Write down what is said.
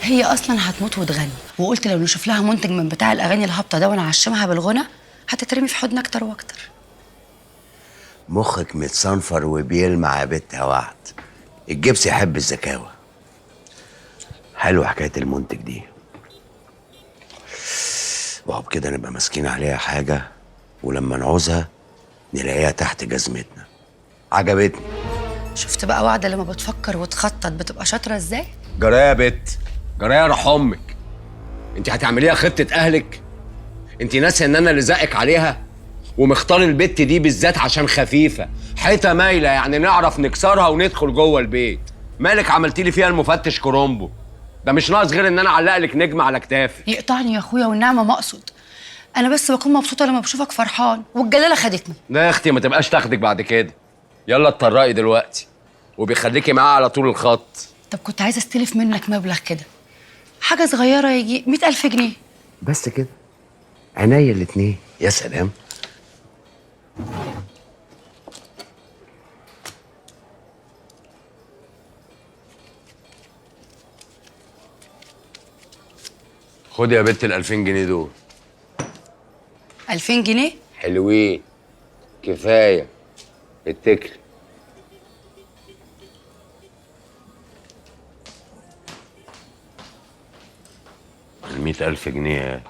هي اصلا هتموت وتغني، وقلت لو نشوف لها منتج من بتاع الاغاني الهابطه ده ونعشمها بالغنى هتترمي في حضن اكتر واكتر. مخك متصنفر وبيلمع يا بت يا وعد. الجبس يحب الزكاوة. حلوة حكاية المنتج دي، وهو بكده نبقى ماسكين عليها حاجة، ولما نعوزها نلاقيها تحت جزمتنا. عجبتني. شفت بقى وعده لما بتفكر وتخطط بتبقى شاطره ازاي؟ جرايه يا بت، جرايه روح امك. انت هتعمليها خطه اهلك؟ انت ناسيه ان انا اللي زقك عليها ومختار البت دي بالذات عشان خفيفه، حيطه مايله يعني نعرف نكسرها وندخل جوه البيت. مالك عملتي لي فيها المفتش كرومبو؟ ده مش ناقص غير ان انا اعلق لك نجمه على كتافي. يقطعني يا اخويا والنعمه ما اقصد، انا بس بكون مبسوطه لما بشوفك فرحان والجلاله خدتني. لا يا اختي ما تبقاش تاخدك بعد كده. يلا اتطرقي دلوقتي وبيخليكي معاه على طول الخط. طب كنت عايزه استلف منك مبلغ كده، حاجه صغيره يجي 100,000 جنيه. بس كده؟ عينيا الاتنين. يا سلام. خدي يا بت ال 2000 جنيه دول. 2000 جنيه؟ حلوين كفايه. اتكلي. ال 100,000 جنيه